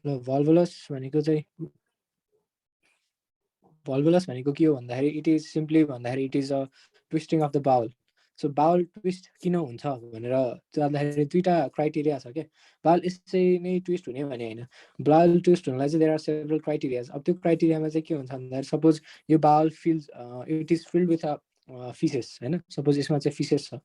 ल volvulus भनेको के हो भन्दाखेरि इट इज सिम्पली भन्दाखेरि it is a twisting of the bowel so bowel twist किन हुन्छ भनेर जान्दाखेरि दुईटा क्राइटेरिया छ क्या बाउल यसै नै ट्विस्ट हुने भने होइन बाउल ट्विस्ट हुनलाई चाहिँ देयर आर सेभरल क्राइटेरियाज अब त्यो क्राइटेरियामा चाहिँ के हुन्छ भन्दाखेरि सपोज यो bowel filled it is filled with a faeces होइन सपोज यसमा चाहिँ फिसेस छ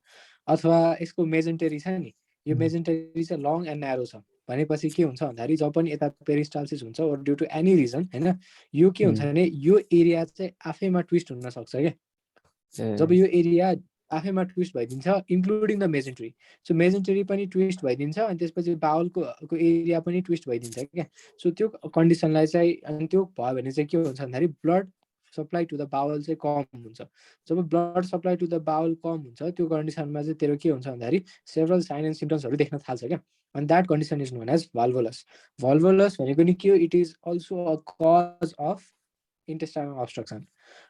अथवा यसको मेजेन्टेरी छ नि यो मेजेन्टेरी चाहिँ लङ एन्ड न्यारो छ भनेपछि के हुन्छ भन्दाखेरि जब पनि यता पेरिस्टाल्सिस हुन्छ ओर ड्यु टु एनी रिजन होइन यो के हुन्छ भने यो एरिया चाहिँ आफैमा ट्विस्ट हुन सक्छ क्या जब यो एरिया आफैमा ट्विस्ट भइदिन्छ इन्क्लुडिङ द मेजेन्ट्री सो मेजेन्ट्री पनि ट्विस्ट भइदिन्छ अनि त्यसपछि बाउलको एरिया पनि ट्विस्ट भइदिन्छ क्या सो त्यो कन्डिसनलाई चाहिँ अनि त्यो भयो भने चाहिँ के हुन्छ भन्दाखेरि blood supply to the bowel चाहिँ कम हुन्छ जब blood supply to the bowel कम हुन्छ त्यो कन्डिसनमा चाहिँ तेरो के हुन्छ भन्दाखेरि सेभरल साइन एन्ड सिम्टम्सहरू देख्न थाल्छ क्या and that condition is known as volvulus. Volvulus भनेको नि के हो it is also a cause of intestinal obstruction.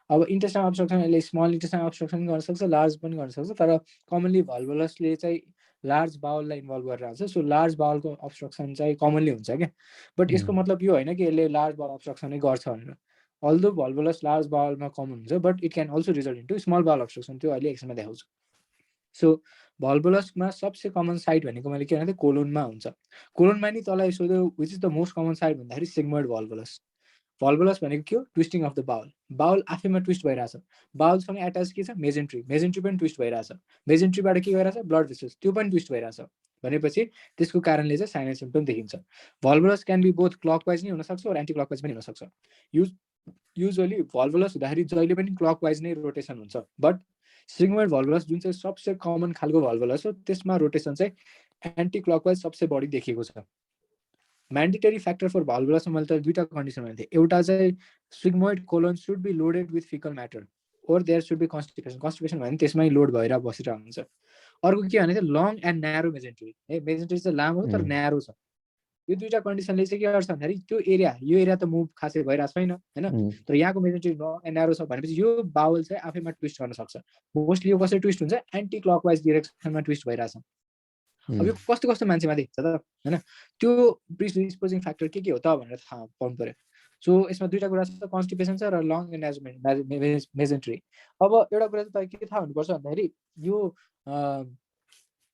अब intestinal obstruction यसले small intestinal obstruction गर्न सक्छ large पनि गर्न सक्छ तर commonly volvulus ले चाहिँ large bowel लाई इन्भल्भ गरेर आउँछ सो large bowel को obstruction चाहिँ commonly हुन्छ क्या बट यसको मतलब यो होइन कि यसले large bowel obstruction नै गर्छ भनेर although volvulus large bowel मा कमन हुन्छ but it can also result into small bowel obstruction त्यो अहिले एकछिनमा देखाउँछु सो भल्भुलसमा सबसे कमन साइट भनेको मैले के भने कोलोनमा हुन्छ कोलोनमा नि तँलाई सोध्यो which is the most common site भन्दाखेरि सिग्मोइड भल्भुलस भल्भुलस भनेको के हो ट्विस्टिङ अफ द बाउल आफैमा ट्विस्ट भइरहेछ बाउलसँग एट्याच के छ मेजेन्ट्री पनि ट्विस्ट भइरहेछ मेजेन्ट्रीबाट के भइरहेछ ब्लड भेसल्स त्यो पनि ट्विस्ट भइरहेछ भनेपछि त्यसको कारणले चाहिँ साइन एन्ड सिम्पटम देखिन्छ भल्भुलस क्यान बी बोथ क्लकवाइज नै हुनसक्छ र एन्टी क्लकवाइज पनि हुनसक्छ युजली भल्भुलस हुँदाखेरि जहिले पनि क्लकवाइज नै रोटेसन हुन्छ बट सिग्मोइड भल्भुलस जुन चाहिँ सबसे कमन खालको भल्भुलस हो त्यसमा रोटेसन चाहिँ एन्टी क्लकवाइज सबसे बढी देखिएको छ म्यान्डेटरी फ्याक्टर फर भल्भुलसमा मैले त दुईटा कन्डिसन भन्थे एउटा चाहिँ sigmoid colon should be loaded with faecal matter or there should be constipation भने त्यसमै लोड भएर बसिरहेको हुन्छ अर्को के भने चाहिँ लङ एन्ड न्यारो मेजेन्ट्री है मेजेन्ट्री चाहिँ लामो तर न्यारो छ यो दुईटा कन्डिसनले चाहिँ के गर्छ भन्दाखेरि त्यो यो एरिया त मुभ खासै भइरहेको छैन होइन तर यहाँको मेजेन्ट्री लङ एन्ड न्यारो छ भनेपछि यो बाउल चाहिँ आफैमा ट्विस्ट गर्न सक्छ मोस्टली यो कसरी ट्विस्ट हुन्छ एन्टी क्लकवाइज डिरेक्सनमा ट्विस्ट भइरहेछ अब यो कस्तो कस्तो मान्छेमा देख्छ त होइन त्यो प्रिडिस्पोजिङ फ्याक्टर के हो त भनेर थाहा पाउनु पर्यो सो यसमा दुईटा कुरा छ कन्स्टिपेसन छ र लङ एन्ड मेजेन्ट्री अब एउटा कुरा चाहिँ के थाहा हुनुपर्छ भन्दाखेरि यो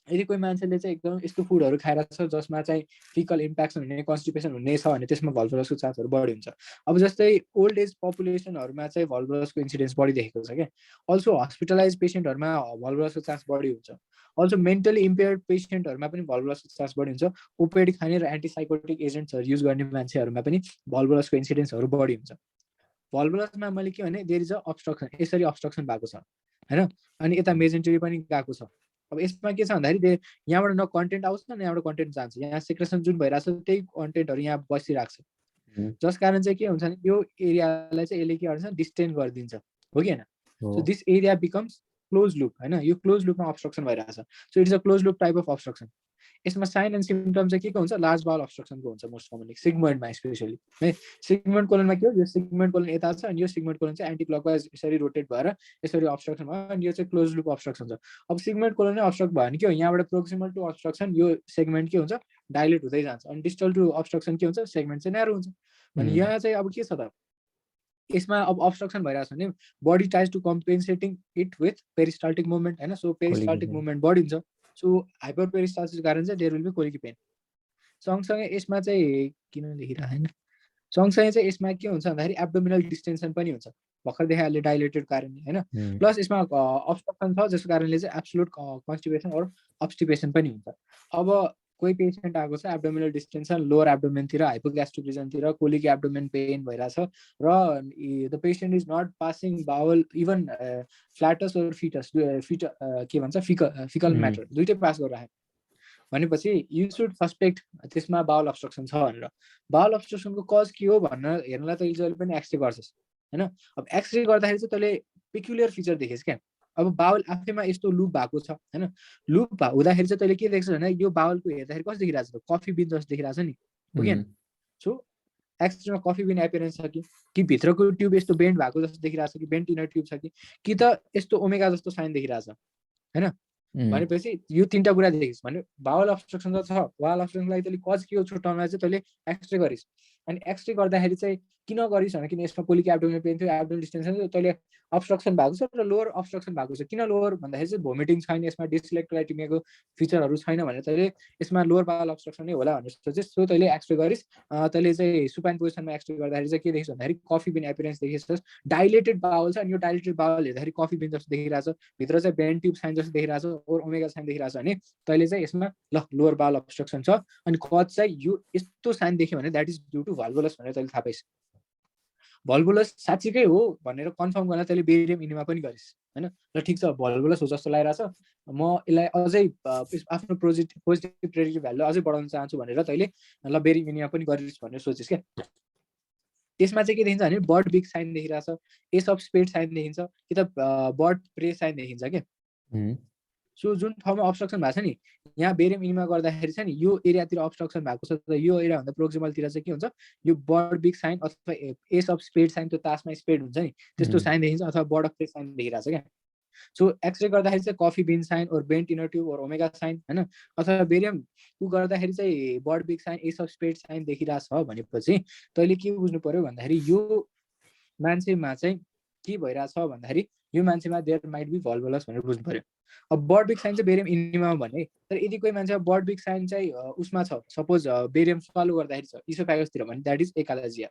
यदि कोही मान्छेले चाहिँ एकदम यस्तो फुडहरू खाएर छ जसमा चाहिँ फिकल इम्प्याक्सन हुने कन्स्टिपेसन हुने छ भने त्यसमा भल्भुलसको चान्सहरू बढी हुन्छ अब जस्तै ओल्ड एज पपुलेसनहरूमा चाहिँ भल्भुलसको इन्सिडेन्स बढी देखेको छ क्या अल्सो हस्पिटलाइज पेसेन्टहरूमा भल्भुलसको चान्स बढी हुन्छ अल्सो मेन्टली इम्पेयर्ड पेसेन्टहरूमा पनि भल्भुलसको चान्स बढी हुन्छ ओपिएडी खाने र एन्टिसाइकोटिक एजेन्ट्सहरू युज गर्ने मान्छेहरूमा पनि भल्भुलसको इन्सिडेन्सहरू बढी हुन्छ भल्भुलसमा मैले के भने देयर इज अ अब्स्ट्रक्सन यसरी अब्स्ट्रक्सन भएको छ होइन अनि यता मेजेन्ट्री पनि गएको छ अब यसमा के छ भन्दाखेरि यहाँबाट न कन्टेन्ट आउँछ न यहाँबाट कन्टेन्ट जान्छ यहाँ सेक्रेसन जुन भइरहेको छ त्यही कन्टेन्टहरू यहाँ बसिरहेको छ जस कारण चाहिँ के हुन्छ भने यो एरियालाई चाहिँ यसले के गर्छ डिस्टेन्स गरिदिन्छ हो कि होइन so this area becomes close loop होइन यो क्लोज लुपमा अब्स्ट्रक्सन भइरहेको छ so it is a close loop type of obstruction यसमा साइन एन्ड सिम्टम चाहिँ के हुन्छ लार्ज बाउल अब्स्ट्रक्सनको हुन्छ मोस्ट कमनली सिग्मोइडमा स्पेसली है सिग्मोइड कोलोनमा के हो यो सिग्मोइड कोलोन यता छ अनि यो सिग्मोइड कोलोन चाहिँ एन्टी क्लकवाइज यसरी रोटेट भएर यसरी अब्स्ट्रक्सन भयो अनि यो चाहिँ क्लोज लुप अब्स्ट्रक्सन छ अब सिग्मोइड कोलोन नै अब्स्ट्रक्ट भयो भने के हो यहाँबाट प्रोक्सिमल टु अब्स्ट्रक्सन यो सेगमेन्ट के हुन्छ डाइलेट हुँदै जान्छ अनि डिस्टल टु अब्स्ट्रक्सन के हुन्छ सेगमेन्ट चाहिँ न्यारो हुन्छ भने यहाँ चाहिँ अब के छ त यसमा अब अब्स्ट्रक्सन भइरहेको छ भने body tries to compensating it with peristaltic movement होइन सो पेरिस्टाल्टिक मुभमेन्ट बढिन्छ सो हाइपर पेरिस्टाल्सिसको कारण चाहिँ there will be colicky pain सँगसँगै यसमा चाहिँ किन लेखिरहेको होइन सँगसँगै चाहिँ यसमा के हुन्छ भन्दाखेरि एब्डोमिनल डिस्टेन्सन पनि हुन्छ भर्खर देखाइहाल्यो डाइलेटेड कारणले होइन प्लस यसमा अब्स्ट्रक्सन छ जसको कारणले चाहिँ एब्सोल्युट कन्स्टिपेसन अर अब्स्टिपेसन पनि हुन्छ अब कोही पेसेन्ट आएको छ एब्डोमिनल डिस्टेन्सन लोअर एब्डोमेनतिर हाइपोग्यास्ट्रिक रिजनतिर कोलिक एब्डोमेन पेन भइरहेछ र the patient is not passing bowel even flatus or faeces के भन्छ फिकल म्याटर दुइटै पास गरिरहेको भनेपछि यु सुड सस्पेक्ट त्यसमा बाउल अब्स्ट्रक्सन छ भनेर बाउल अब्स्ट्रक्सनको कज के हो भनेर हेर्नलाई त जहिले पनि एक्सरे गर्छस् होइन अब एक्सरे गर्दाखेरि चाहिँ तैँले पेक्युलियर फिचर देखेस् क्या अब बाउल आफैमा यस्तो लुप भएको छ होइन लुप हुँदाखेरि चाहिँ तैँले के देख्छस् भने यो बाउलको हेर्दाखेरि कस्तो देखिरहेको छ कफी बिन जस्तो देखिरहेको छ नि हो कि सो एक्सरेमा कफी बिन एपियरेन्स छ कि भित्रको ट्युब यस्तो बेन्ड भएको जस्तो देखिरहेको छ कि बेन्ट इनर ट्युब छ कि त यस्तो ओमेगा जस्तो साइन देखिरहेको छ होइन भनेपछि यो तीनटा कुरा देखिस् भने बाउल अब्स्ट्रक्सन त छ बाउल अब्स्ट्रक्सनलाई तैँले कज के हो छुट्याउनलाई चाहिँ तैँले एक्सरे गरिस् अनि एक्सरे गर्दाखेरि चाहिँ किन गरिस् भने किन यसमा कोलिक एब्डोमिनल पेन थियो एब्डोमिनल डिस्टेन्सन तैँले अब्स्ट्रक्सन भएको छ र लोअर अब्स्ट्रक्सन भएको छ किन लोअर भन्दाखेरि चाहिँ भोमिटिङ छैन यसमा डिसइलेक्ट्रोलाइटिमियाको फिचरहरू छैन भने तैँले यसमा लोअर बाउल अब्स्ट्रक्सन नै होला भनेर सोचिस् सो तैँले एक्सरे गरिस् तैँले चाहिँ सुपाइन पोजिसनमा एक्सरे गर्दाखेरि चाहिँ के देखिस् भन्दाखेरि coffee bean appearance देखिस् dilated bowl छ अनि यो डाइलेटेड बाउल हेर्दाखेरि कफी बिन जस्तो देखिरहेछ भित्र चाहिँ बेन ट्युब साइन जस्तो देखिरहेछ और ओमेगा साइन देखिरहेछ भने तैँले चाहिँ यसमा ल लोअर बाउल अब्स्ट्रक्सन छ अनि कज चाहिँ यो यस्तो साइन देख्यो भने द्याट इज ड्यू टु भल्भुलस भनेर तैँले थाहा पाइस् भल्भुलस साँच्चीकै हो भनेर कन्फर्म गर्न तैँले बेरियम इनिमा पनि गरिस् होइन ल ठिक छ भल्भुलस हो जस्तो लागिरहेछ म यसलाई अझै आफ्नो पोजिटिभ प्रेडिक्टिभ भ्यालु अझै बढाउन चाहन्छु भनेर तैँले ल बेरियम इनिमा पनि गरिस् भनेर सोचिस् क्या त्यसमा चाहिँ के देखिन्छ भने बर्ड बिग साइन देखिरहेछ एस अफ स्पेड साइन देखिन्छ कि त बर्ड प्रे साइन देखिन्छ क्या सो जुन ठाउँमा अब्स्ट्रक्सन भएको छ नि यहाँ बेरियम इनिमा गर्दाखेरि चाहिँ नि यो एरियातिर अब्स्ट्रक्सन भएको छ त यो एरियाभन्दा प्रोक्सिमलतिर चाहिँ के हुन्छ यो बर्ड बिग साइन अथवा एस अफ स्पेड साइन त्यो तासमा स्पेड हुन्छ नि त्यस्तो साइन देखिन्छ अथवा बर्ड अफ प्रे साइन देखिरहेछ क्या सो एक्सरे गर्दाखेरि चाहिँ कफी बिन साइन और बेन्ट इनर ट्युब और ओमेगा साइन होइन अथवा बेरियम ऊ गर्दाखेरि चाहिँ bird beak sign ace of spade sign देखिरहेछ भनेपछि तैँले के बुझ्नु पर्यो भन्दाखेरि यो मान्छेमा चाहिँ के भइरहेछ भन्दाखेरि यो मान्छेमा देयर माइट बी भल्भुलस भनेर बुझ्नु पर्यो अब बर्ड बिग साइन चाहिँ बेरियम इनिमा भने तर यदि कोही मान्छे बर्ड बिग साइन चाहिँ उसमा छ सपोज बेरियम स्वालो गर्दाखेरि छ इसोफेगसतिर भने द्याट इज एकालाजिया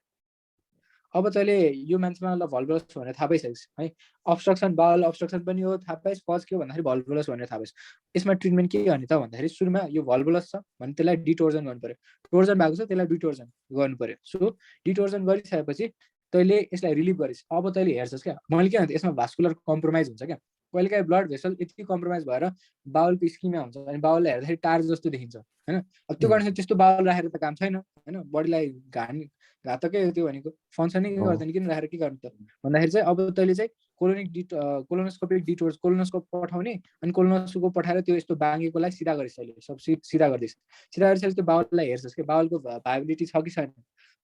अब तैँले यो मान्छेमा ल भल्भुलस भनेर थाहा पाइसकेस् है अब्स्ट्रक्सन बाउल अब्स्ट्रक्सन पनि हो थाहा पाइस् कज के हो भन्दाखेरि भल्भुलस भनेर थाहा पाइस् यसमा ट्रिटमेन्ट के गर्ने त भन्दाखेरि सुरुमा यो भल्भुलस छ भने त्यसलाई डिटोर्जन गर्नु पर्यो टोर्जन भएको छ त्यसलाई डिटोर्जन गर्नु पर्यो सो डिटोर्जन गरिसकेपछि तैँले यसलाई रिलिभ गरिस् अब तैँले हेर्छस् क्या मैले के भन्छ यसमा भास्कुलर कम्प्रोमाइज हुन्छ क्या कहिलेकाहीँ ब्लड भेसल यति कम्प्रोमाइज भएर बाउलको स्किमा हुन्छ अनि बाउललाई हेर्दाखेरि टार जस्तो देखिन्छ होइन अब त्यो कन्डिसन त्यस्तो बाउल राखेर त काम छैन होइन बडीलाई घातकै हो त्यो भनेको फङ्सनै गर्दैन किन राखेर के गर्नु त भन्दाखेरि चाहिँ अब तैँले चाहिँ कोलोनोस्कोपिक डिटोर्स कोलोनोस्कोप पठाउने अनि कोलोनोस्कोप पठाएर त्यो यस्तो बाँगेकोलाई सिधा गरिस् तैँले सब सिधा गरिदिस् सिधा गरिसकेपछि त्यो बाउललाई हेर्छस् कि बाउलको भाइबिलिटी छ कि छैन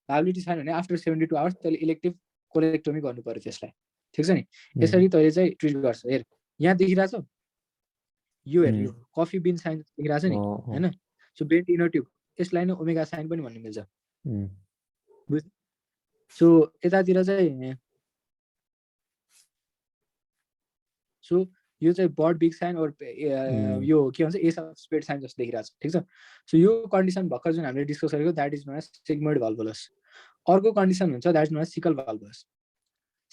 भाइबिलिटी छैन भने आफ्टर 72 आवर्स तैँले इलेक्टिभ कोलेक्टोमी गर्नु पर्यो त्यसलाई ठिक छ नि यसरी तैँले चाहिँ ट्रिट गर्छ हेर यहाँ देखिरहेछ यो हेर यो कफी बिन साइन देखिरहेछ नि होइन सो बेन्ट इनर ट्युब यसलाई नै ओमेगा साइन पनि भन्नु मिल्छ बुझ सो यतातिर चाहिँ सो यो चाहिँ बर्ड बिग साइन और यो के भन्छ एस अफ स्पेड साइन जस्तो देखिरहेछ ठिक छ सो यो कन्डिसन भर्खर जुन हामीले डिस्कस गरेको that is known as sigmoid volvulus अर्को कन्डिसन हुन्छ that is known as caecal volvulus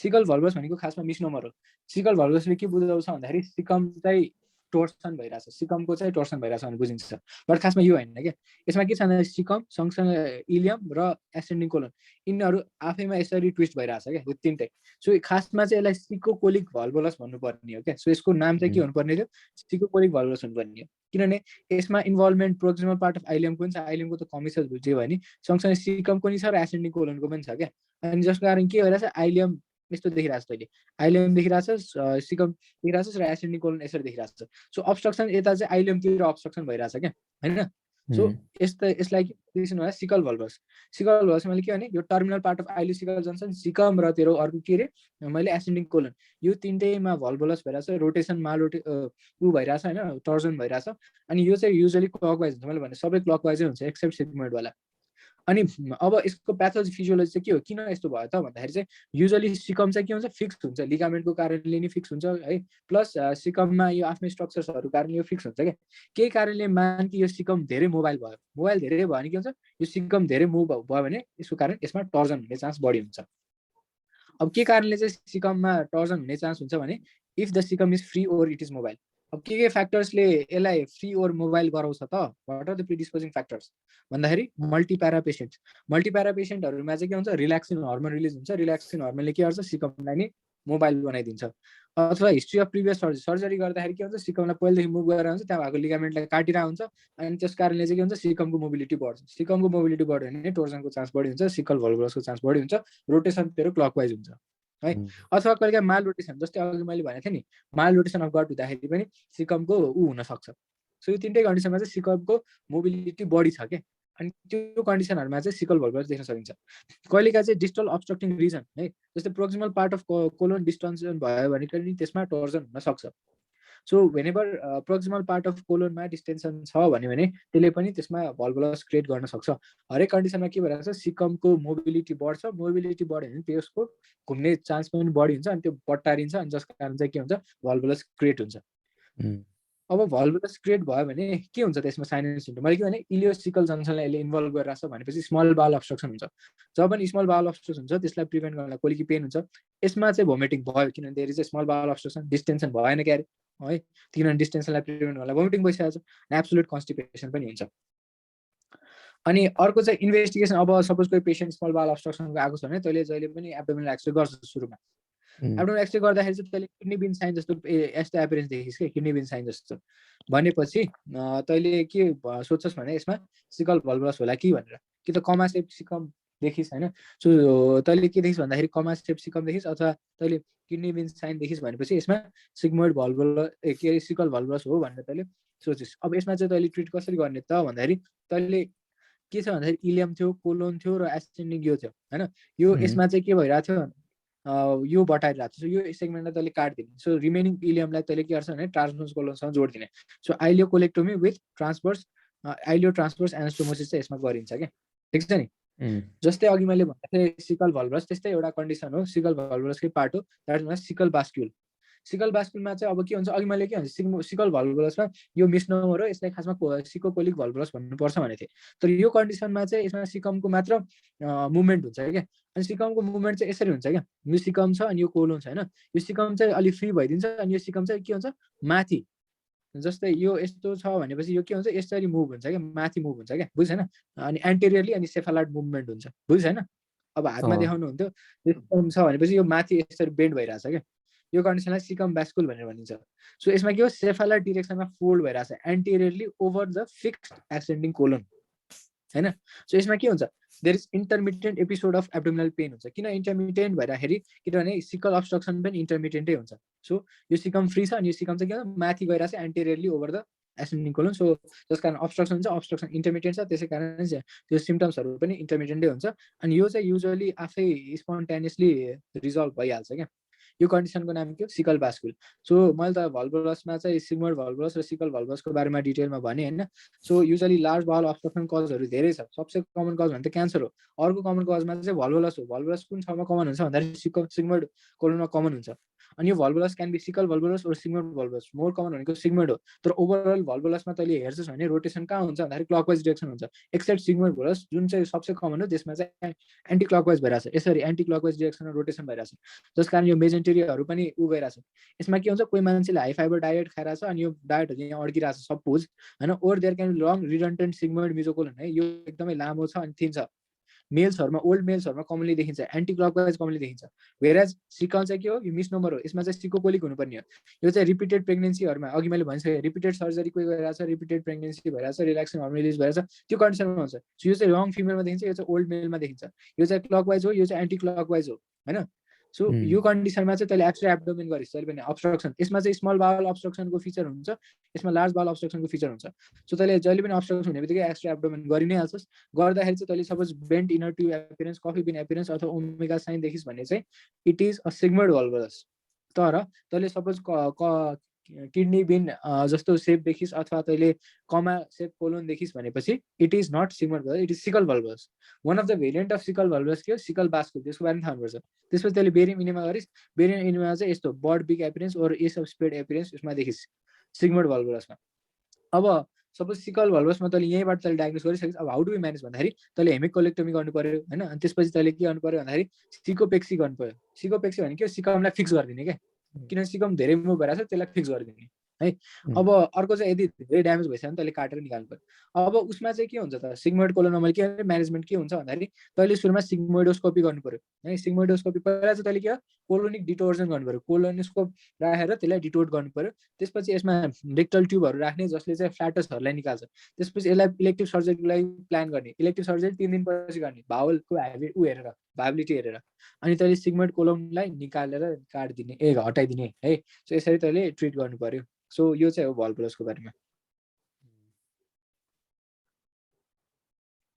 caecal volvulus भनेको खासमा मिसनोमर हो सिकल भल्भुलसले के बुझाउँछ भन्दाखेरि सिकम चाहिँ टोर्सन भइरहेछ सिकमको चाहिँ टोर्सन भइरहेछ भने बुझिन्छ बट खासमा यो होइन क्या यसमा के छ भन्दा सिकम सँगसँगै इलियम र एसेन्डिङ कोलन यिनीहरू आफैमा यसरी ट्विस्ट भइरहेछ क्या यो तिनटै सो खासमा चाहिँ यसलाई सिकोकोलिक भल्भुलस भन्नुपर्ने हो क्या सो यसको नाम चाहिँ के हुनुपर्ने थियो सिकोकोलिक भल्भुलस हुनुपर्ने हो किनभने यसमा इन्भल्भमेन्ट प्रोक्सिमल पार्ट अफ आइलियमको पनि छ आइलियमको त कमी छ बुझ्यो भने सँगसँगै सिकमको नि छ र एसेन्डिङ कोलनको पनि छ क्या अनि जसको कारण के भइरहेछ आइलियम यस्तो देखिरहेछ तैँले आइलियम देखिरहेछ सिकम देखिरहेछ र एसेन्डिङ कोलन यसरी देखिरहेछ सो अब्स्ट्रक्सन यता चाहिँ आइलियमतिर अब्स्ट्रक्सन भइरहेछ क्या होइन सो यसलाई दिनु है सिकल भल्भस सिकल भल्भस मैले के भने यो टर्मिनल पार्ट अफ आइलिसिकल जन्सन सिकम र तेरो अर्को के अरे मैले एसेन्डिङ कोलन यो तिनटैमा भल्भुलस भइरहेछ रोटेसन मालोटे ऊ भइरहेछ होइन टर्जन भइरहेछ अनि यो चाहिँ युजली क्लकवाइज हुन्छ मैले भने सबै क्लकवाइजै हुन्छ एक्सेप्ट सिग्मोइडवाला अनि अब यसको प्याथोलोजी फिजियोलोजी चाहिँ के हो किन यस्तो भयो त भन्दाखेरि चाहिँ युजली सिकम चाहिँ के हुन्छ फिक्स हुन्छ लिगामेन्टको कारणले नि फिक्स हुन्छ है प्लस सिकममा यो आफ्नै स्ट्रक्चर्सहरू कारणले यो फिक्स हुन्छ क्या केही कारणले मान कि यो सिकम धेरै मोबाइल धेरै भयो भने के हुन्छ यो सिकम धेरै मुभ भयो भने यसको कारण यसमा टर्जन हुने चान्स बढी हुन्छ अब के कारणले चाहिँ सिकममा टर्जन हुने चान्स हुन्छ भने if the caecum is free or it is mobile अब के फ्याक्टर्सले यसलाई फ्री ओर मोबाइल गराउँछ त what are the predisposing factors भन्दाखेरि मल्टिप्यारा पेसेन्टहरूमा चाहिँ के हुन्छ रिल्याक्सिन हर्मोन रिलिज हुन्छ रिल्याक्सिन हर्मोनले के गर्छ सिकमलाई नै मोबाइल बनाइदिन्छ अथवा हिस्ट्री अफ प्रिभियस सर्जरी गर्दाखेरि के हुन्छ सिकमलाई पहिलेदेखि मुभ गरेर हुन्छ त्यहाँ भएको लिगामेन्टलाई काटिरहेको हुन्छ अनि त्यस कारणले चाहिँ के हुन्छ सिकमको मोबिलिटी बढ्छ सिकमको मोबिलिटी बढ्यो भने टोर्जनको चान्स बढी हुन्छ सिकल भल्भुलसको चान्स बढी हुन्छ रोटेसनतिर क्लकवाइज हुन्छ है अथवा कहिलेकाहीँ माल रोटेसन जस्तै अघि मैले भनेको थिएँ नि माल रोटेसन अफ गट हुँदाखेरि पनि सिकमको ऊ हुनसक्छ सो यो तिनटै कन्डिसनमा चाहिँ सिकमको मोबिलिटी बढी छ क्या अनि त्यो कन्डिसनहरूमा चाहिँ सिकल भल्भुलस देख्न सकिन्छ कहिलेकाहीँ चाहिँ डिस्टल अब्स्ट्रक्टिङ रिजन है जस्तै प्रोक्सिमल पार्ट अफ कोलोन डिस्टन्सन भयो भने पनि त्यसमा टर्जन हुन सक्छ so whenever proximal part of कोलोनमा डिस्टेन्सन छ भने त्यसले पनि त्यसमा भल्भुलस क्रिएट गर्न सक्छ। हरेक कन्डिसनमा के भइरहेको छ सिकमको मोबिलिटी बढ्छ, मोबिलिटी बढ्यो भने त्यसको घुम्ने चान्स पनि बढी हुन्छ अनि त्यो बट्टारिन्छ अनि जसको कारण चाहिँ के हुन्छ भल्भुलस क्रिएट हुन्छ। अब भल्भुलस क्रिएट भयो भने के हुन्छ त्यसमा साइनस सिन्ड्रोम मैले के भने इलियोसिकल जङ्सनलाई यसले इन्भल्भ गरिरहेछ भनेपछि स्मल बाउल अब्स्ट्रक्सन हुन्छ। जब पनि स्मल बाउल अब्स्ट्रक्सन हुन्छ त्यसलाई प्रिभेन्ट गर्नलाई कोलिकी पेन हुन्छ। यसमा चाहिँ भोमिटिङ भयो किनभने there is small bowel obstruction, distension भएन क्यारे है, किनभने डिस्टेन्सनलाई प्रिभेन्ट गर्नलाई भोमिटिङ भइसकेको छ, एब्सोल्युट कन्स्टिपेसन पनि हुन्छ। अनि अर्को चाहिँ इन्भेस्टिगेसन, अब सपोज कोही पेसेन्ट स्मल बाउल अब्स्ट्रक्सनको आएको छ भने तैँले जहिले पनि एब्डोमिनल एक्सरे गर्छ सुरुमा। एब्डोमिनल एक्सरे गर्दाखेरि चाहिँ तैँले किडनी बिन साइन जस्तो यस्तो एपियरेन्स देखिस् कि किडनी बिन साइन जस्तो भनेपछि तैँले के सोच्छस् भने यसमा सिकल भल्भुलस होला कि भनेर, कि त कमा सेप सिकम देखिस् होइन। सो तैँले के देखिस् भन्दाखेरि कमा सेप सिकम देखिस् अथवा तैँले किडनी बिन साइन देखिस् भनेपछि यसमा सिग्मोइड भल्भुलस के अरे सिकल भल्भुलस हो भनेर तैँले सोचिस्। अब यसमा चाहिँ तैँले ट्रिट कसरी गर्ने त भन्दाखेरि तैँले के छ भन्दाखेरि इलियम थियो, कोलोन थियो र एसेन्डिङ यो थियो होइन। यो यसमा चाहिँ के भइरहेको थियो यो बटाइरहेको थियो। यो सेगमेन्टलाई तैँले काटिदिने। सो रिमेनिङ इलियमलाई तैँले के गर्छ भने ट्रान्सभर्स कोलोनसँग जोडिदिने। So ileo colectomy with transverse ileo transverse anastomosis चाहिँ यसमा गरिन्छ क्या, ठिक छ नि। जस्तै अघि मैले भन्दा थिएँ सिकल भल्भुलस त्यस्तै एउटा कन्डिसन हो, सिकल भल्भुलसकै पार्ट हो, द्याट इज सिकल बास्क्युल। सिकल बास्क्युलमा चाहिँ अब के हुन्छ अघि मैले के भन्छ सिकल भल्भुलसमा यो मिसनोमर हो, यसलाई खासमा सिकोकोलिक भल्भुलस भन्नुपर्छ भनेको थिएँ। तर यो कन्डिसनमा चाहिँ यसमा सिकमको मात्र मुभमेन्ट हुन्छ क्या। अनि सिकमको मुभमेन्ट चाहिँ यसरी हुन्छ क्या, यो सिकम छ अनि यो कोलोन छ होइन, यो सिकम चाहिँ अलिक फ्री भइदिन्छ अनि यो सिकम चाहिँ के हुन्छ माथि, जस्तै यो यस्तो छ भनेपछि यो के हुन्छ यसरी मुभ हुन्छ क्या, माथि मुभ हुन्छ क्या, बुझ्छ होइन। अनि एन्टेरियरली अनि सेफालाइड मुभमेन्ट हुन्छ, बुझ्छ होइन। अब हातमा देखाउनु हुन्थ्यो यो सिकम छ भनेपछि यो माथि यसरी बेन्ड भइरहेछ क्या, यो कन्डिसनलाई सिकम बास्कुल भनेर भनिन्छ। सो यसमा के हो सेफालाइड डिरेक्सनमा फोल्ड भइरहेछ anteriorly over the fixed ascending colon होइन। सो यसमा के हुन्छ there is intermittent episode of abdominal pain हुन्छ। किन इन्टरमिटेन्ट भइराखेरि किनभने सिकल अब्स्ट्रक्सन पनि इन्टरमिटेन्टै हुन्छ। सो यो सिकम फ्री छ अनि यो सिकम चाहिँ के माथि गइरहेछ anteriorly over the ascending colon. So जस कारण अब्स्ट्रक्सन हुन्छ, अब्स्ट्रक्सन इन्टरमिटेन्ट छ, त्यसै कारण त्यो सिम्टम्सहरू पनि इन्टरमिटेन्टै हुन्छ। अनि यो चाहिँ युजुअली आफै स्पोन्टेनियसली रिजल्भ भइहाल्छ क्या। यो कन्डिसनको नाम के हो सिकल बास्कुल। सो मैले त भल्भुलसमा चाहिँ सिग्मोइड भल्भुलस र सिकल भल्भुलसको बारेमा डिटेलमा भने होइन। So usually large bowel obstruction कजहरू धेरै छ, सबसे कमन कज भने त क्यान्सर हो। अर्को कमन कजमा चाहिँ भल्भुलस हो। भल्भुलस कुन ठाउँमा कमन हुन्छ भन्दाखेरि सिग्मोइड कोलोनमा कमन हुन्छ। अनि यो भल्भुलस क्यान बी सिकल भल्भुलस और सिग्मोइड भल्भुलस, मोर कमन भनेको सिग्मोइड हो। तर ओभरअल भल्भुलसमा तैँले हेर्छस् भने रोटेसन कहाँ हुन्छ भन्दाखेरि क्लकवाइज डिरेक्सन हुन्छ, एक्सेप्ट सिग्मोइड भल्भुलस जुन चाहिँ सबसे कमन हो त्यसमा चाहिँ एन्टी क्लकवाइज भइरहेछ, यसरी एन्टी क्लकवाइज डिरेक्सनमा रोटेसन भइरहेछ, जस कारण यो मेजेन्टेरियाहरू पनि उ गइरहेछ। यसमा के हुन्छ कोही मान्छेले हाई फाइबर डायट खाइरहेछ अनि यो डायटहरू यहाँ अड्किरहेछ सपोज होइन, or there can be long redundant sigmoid mesocolon है, यो एकदमै लामो छ अनि थिन छ। मेल्सहरूमा ओल्ड मेल्सहरूमा कमनली देखिन्छ, एन्टी क्लकवाइज कमनली देखिन्छ। वेराज सिकल चाहिँ के हो यो मिसनोमर हो, यसमा चाहिँ सिकोकोलिक हुनुपर्ने हो। यो चाहिँ रिपिटेड प्रेग्नेन्सीहरूमा अघि मैले भनिसकेँ रिपिटेड सर्जरी कोही गरिरहेछ, रिपिटेड प्रेग्नेन्सी भइरहेछ, रिल्याक्सन हर्मोन रिलिज भइरहेछ, त्यो कन्डिसनमा हुन्छ। सो यो चाहिँ यङ फिमेलमा देखिन्छ, यो चाहिँ ओल्ड मेलमा देखिन्छ। यो चाहिँ क्लकवाइज हो, यो चाहिँ एन्टी क्लकवाइज हो होइन। सो यो कन्डिसनमा चाहिँ तैँले एक्स्ट्रा एब्डोमेन गरिस् तैँले पनि अब्स्ट्रक्सन, यसमा चाहिँ स्मल बाउल अब्स्ट्रक्सनको फिचर हुन्छ, यसमा लार्ज बाउल अब्स्ट्रक्सनको फिचर हुन्छ। सो तैँले जहिले पनि अब्स्ट्रक्सन हुने बित्तिकै एक्स्ट्रा एब्डोमेन गरि नै हाल्छस्। गर्दाखेरि चाहिँ तैँले suppose bent inner tube appearance, coffee bean appearance अथवा ओमेगा साइन देखिस् भने चाहिँ it is a sigmoid volvulus. तर तैँले सपोज किडनी बिन जस्तो सेप देखिस् अथवा तैँले कमा सेप कोलोन देखिस् भनेपछि it is not sigmoid volvulus, it is cecal volvulus. One of the variant of cecal volvulus के हो सिकल बास्कुल, त्यसको बारेमा थाहा हुनुपर्छ। त्यसपछि तैँले बेरियम इनेमा गरिस्, बेरियम इनेमा चाहिँ यस्तो बड बिग एपियरेन्स और एस अफ स्पेड एपियरेन्स यसमा देखिस् सिग्मोइड भल्भुलसमा। अब सपोज सिकल भल्भुलसमा तैँले यहीँबाट तैँले डायग्नोस गरिसकेस्। अब हाउ डु वी म्यानेज भन्दाखेरि तैँले हेमिकोलेक्टोमी गर्नु पर्यो होइन। अनि त्यसपछि तैँले के गर्नु पर्यो भन्दाखेरि सिकोपेक्सी गर्नु पर्यो। सिकोपेक्सी भनेको सिकमलाई फिक्स गरिदिने क्या, किनभने सिकम धेरै मुभ भइरहेको छ त्यसलाई फिक्स गरिदिने है। अब अर्को चाहिँ यदि धेरै ड्यामेज भइसक्यो भने तैँले काटेर निकाल्नु पर्यो। अब उसमा चाहिँ के हुन्छ त सिग्मोइड कोलोनमा मैले के म्यानेजमेन्ट के हुन्छ भन्दाखेरि तैँले सुरुमा सिग्मोइडोस्कोपी गर्नु पर्यो है। सिग्मोइडोस्कोपी पहिला चाहिँ तैँले के कोलोनिक डिटोर्सन गर्नु पर्यो, कोलोनोस्कोप राखेर त्यसलाई डिटोर्ट गर्नु पर्यो। त्यसपछि यसमा रेक्टल ट्युबहरू राख्ने जसले चाहिँ फ्ल्याटसहरूलाई निकाल्छ। त्यसपछि यसलाई इलेक्टिभ सर्जरीको लागि प्लान गर्ने, इलेक्टिभ सर्जरी 3 दिनपछि गर्ने भावलको हेरेर भाइबिलिटी हेरेर, अनि तैँले सिग्मोइड कोलोनलाई निकालेर काटिदिने हटाइदिने है। सो यसरी तैँले ट्रिट गर्नु पर्यो। सो यो चाहिँ हो भल्भुलसको बारेमा।